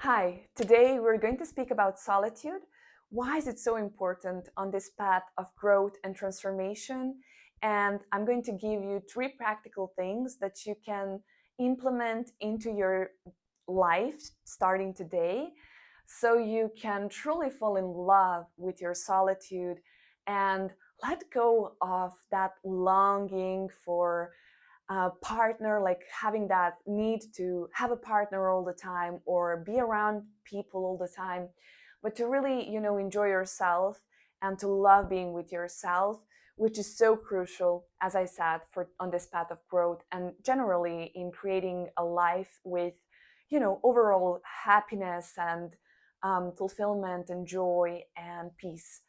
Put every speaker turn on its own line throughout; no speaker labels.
Hi, today we're going to speak about solitude. Why is it so important on this path of growth and transformation? And I'm going to give you three practical things that you can implement into your life starting today so you can truly fall in love with your solitude and let go of that longing for a partner, like having that need to have a partner all the time or be around people all the time, but to really, enjoy yourself and to love being with yourself, which is so crucial, as I said, for on this path of growth and generally in creating a life with, overall happiness and fulfillment and joy and peace.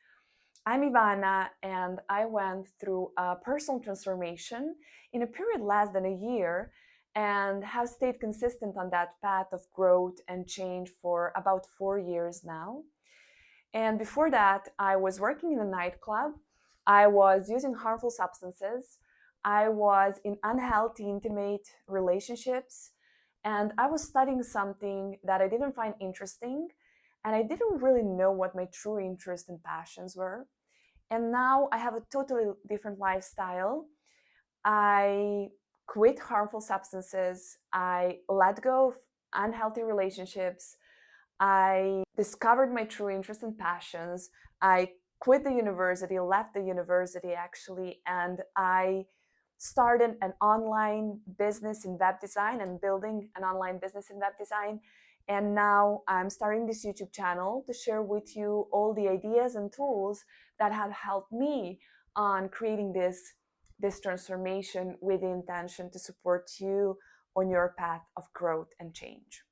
I'm Ivana, and I went through a personal transformation in a period less than a year and have stayed consistent on that path of growth and change for about 4 years now. And before that, I was working in a nightclub. I was using harmful substances. I was in unhealthy, intimate relationships. And I was studying something that I didn't find interesting. And I didn't really know what my true interests and passions were. And now I have a totally different lifestyle. I quit harmful substances. I let go of unhealthy relationships. I discovered my true interests and passions. I quit the university, left the university actually, and I started an online business in web design and building an online business in web design. And now I'm starting this YouTube channel to share with you all the ideas and tools that have helped me on creating this transformation with the intention to support you on your path of growth and change.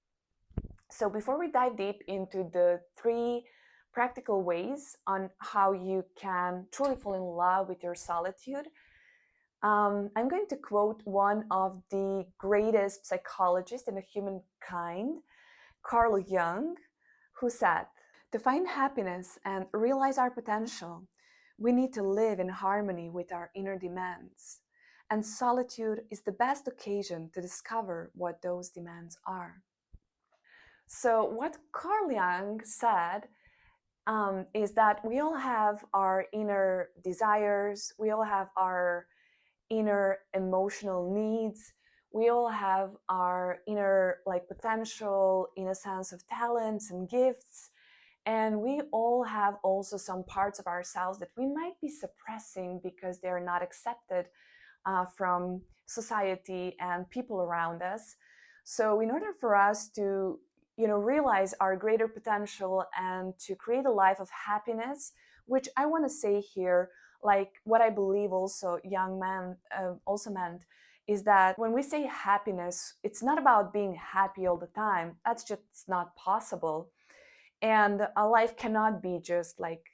So before we dive deep into the three practical ways on how you can truly fall in love with your solitude, I'm going to quote one of the greatest psychologists in the humankind, Carl Jung, who said, "To find happiness and realize our potential, we need to live in harmony with our inner demands. And solitude is the best occasion to discover what those demands are." So, what Carl Jung said is that we all have our inner desires, we all have our inner emotional needs, we all have our inner potential in a sense of talents and gifts, and we all have also some parts of ourselves that we might be suppressing because they're not accepted from society and people around us. So in order for us to realize our greater potential and to create a life of happiness, which I want to say here, like what I believe also young men also meant, is that when we say happiness, it's not about being happy all the time. That's just not possible. And a life cannot be just like,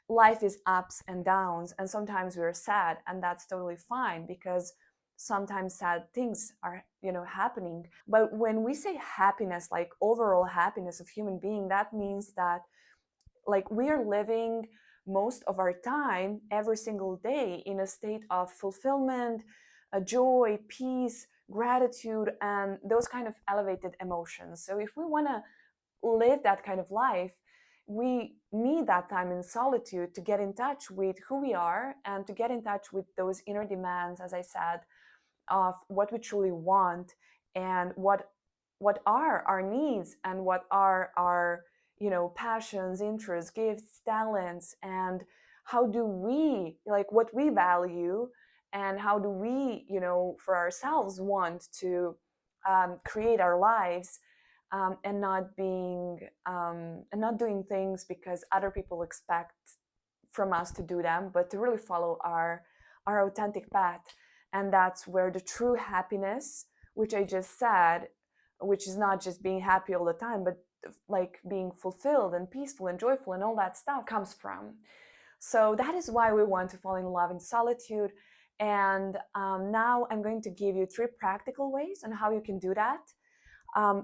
life is ups and downs, and sometimes we're sad, and that's totally fine because sometimes sad things are happening. But when we say happiness, like overall happiness of human being, that means that like we are living most of our time every single day in a state of fulfillment, joy, peace, gratitude, and those kind of elevated emotions. So if we want to live that kind of life, we need that time in solitude to get in touch with who we are and to get in touch with those inner demands, as I said, of what we truly want and what are our needs and what are our passions, interests, gifts, talents, and how do we like what we value, and how do we for ourselves want to create our lives, and not doing things because other people expect from us to do them, but to really follow our authentic path. And that's where the true happiness, which I just said, which is not just being happy all the time, but like being fulfilled and peaceful and joyful and all that stuff, comes from. So that is why we want to fall in love in solitude. And now I'm going to give you three practical ways on how you can do that.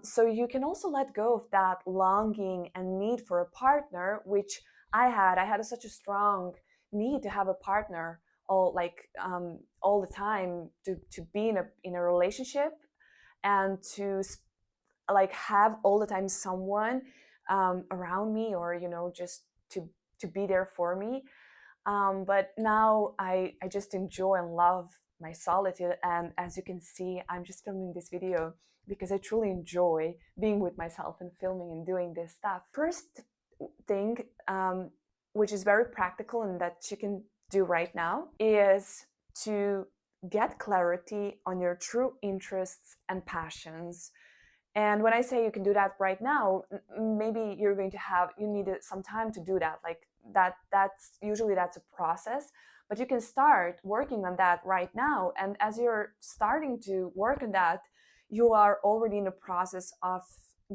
So you can also let go of that longing and need for a partner, which I had such a strong need to have a partner all the time, to be in a relationship and to like have all the time someone around me, or just to be there for me. But now I just enjoy and love my solitude. And as you can see, I'm just filming this video because I truly enjoy being with myself and filming and doing this stuff. First thing, which is very practical and that you can do right now, is to get clarity on your true interests and passions. And when I say you can do that right now, maybe you need some time to do that. Like that's a process, but you can start working on that right now. And as you're starting to work on that, you are already in the process of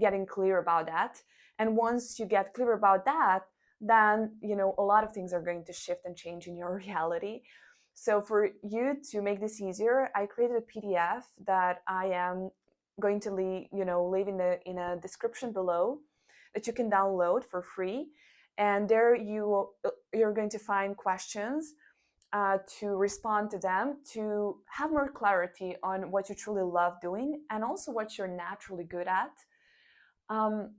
getting clear about that. And once you get clear about that, then a lot of things are going to shift and change in your reality. So for you to make this easier, I created a PDF that I am going to leave in a description below, that you can download for free. And there you're going to find questions to respond to them, to have more clarity on what you truly love doing and also what you're naturally good at. Um,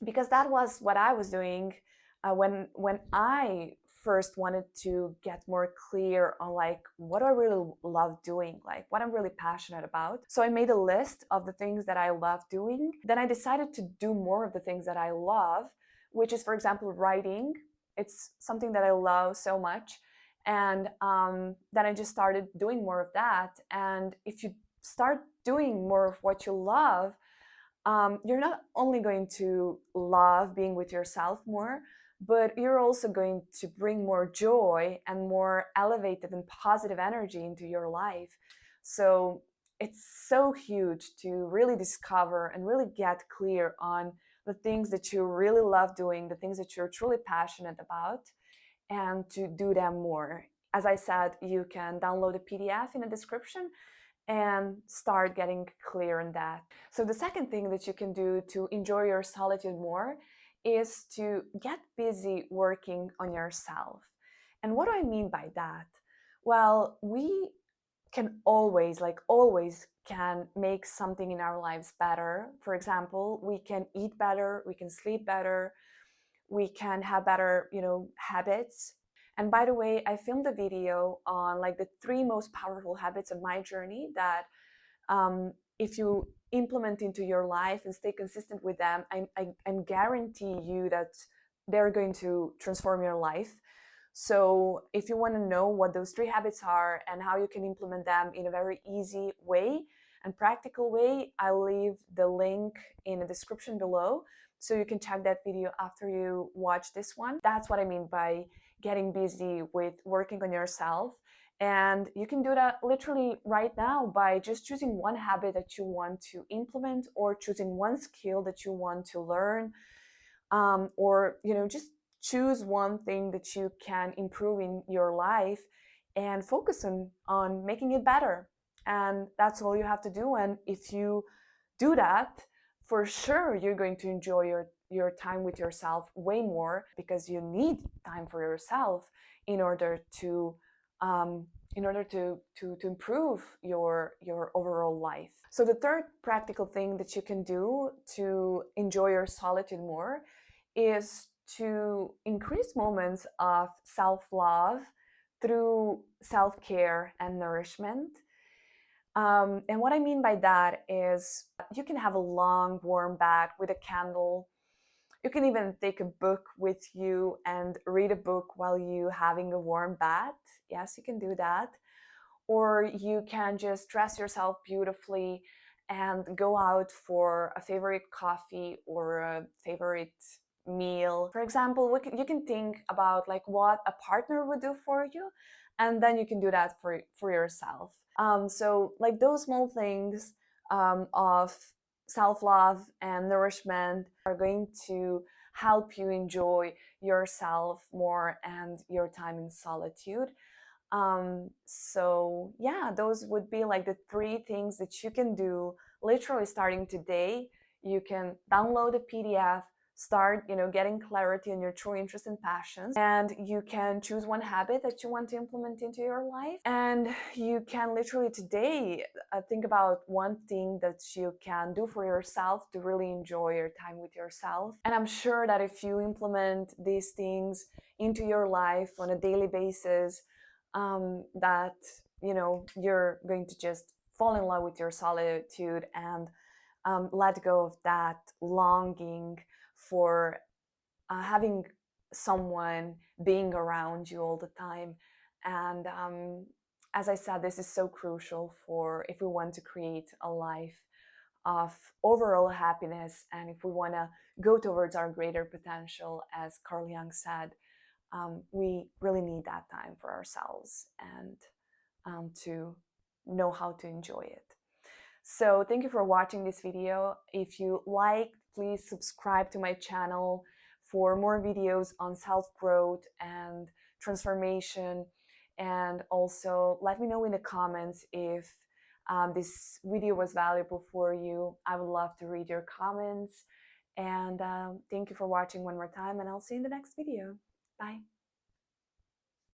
because that was what I was doing when I first wanted to get more clear on like what I really love doing, like what I'm really passionate about. So I made a list of the things that I love doing. Then I decided to do more of the things that I love, which is, for example, writing. It's something that I love so much. And then I just started doing more of that. And if you start doing more of what you love, you're not only going to love being with yourself more, but you're also going to bring more joy and more elevated and positive energy into your life. So it's so huge to really discover and really get clear on the things that you really love doing, the things that you're truly passionate about, and to do them more. As I said, you can download a PDF in the description and start getting clear on that. So the second thing that you can do to enjoy your solitude more is to get busy working on yourself. And what do I mean by that? Well, we can always, like always, can make something in our lives better. For example, we can eat better, we can sleep better, we can have better, habits. And by the way, I filmed a video on like the 3 most powerful habits of my journey that if you implement into your life and stay consistent with them, I guarantee you that they're going to transform your life. So if you want to know what those 3 habits are and how you can implement them in a very easy way and practical way, I'll leave the link in the description below, so you can check that video after you watch this one. That's what I mean by getting busy with working on yourself. And you can do that literally right now by just choosing one habit that you want to implement, or choosing one skill that you want to learn, or just choose one thing that you can improve in your life and focus on making it better. And that's all you have to do. And if you do that, for sure you're going to enjoy your time with yourself way more, because you need time for yourself in order to improve your overall life. So the third practical thing that you can do to enjoy your solitude more is to increase moments of self-love through self-care and nourishment. And what I mean by that is you can have a long warm bath with a candle. You can even take a book with you and read a book while you having a warm bath. Yes, you can do that. Or you can just dress yourself beautifully and go out for a favorite coffee or a favorite meal. For example, you can think about like what a partner would do for you, and then you can do that for yourself. So like those small things of self-love and nourishment are going to help you enjoy yourself more and your time in solitude. So yeah, those would be like the 3 things that you can do literally starting today. You can download a PDF, start, getting clarity on your true interests and passions. And you can choose one habit that you want to implement into your life. And you can literally today think about one thing that you can do for yourself to really enjoy your time with yourself. And I'm sure that if you implement these things into your life on a daily basis, that you're going to just fall in love with your solitude and let go of that longing for having someone being around you all the time. And as I said, this is so crucial for if we want to create a life of overall happiness, and if we want to go towards our greater potential, as Carl Jung said, we really need that time for ourselves and to know how to enjoy it. So thank you for watching this video. If you liked, please subscribe to my channel for more videos on self-growth and transformation. And also let me know in the comments if this video was valuable for you. I would love to read your comments. And thank you for watching one more time, and I'll see you in the next video. Bye.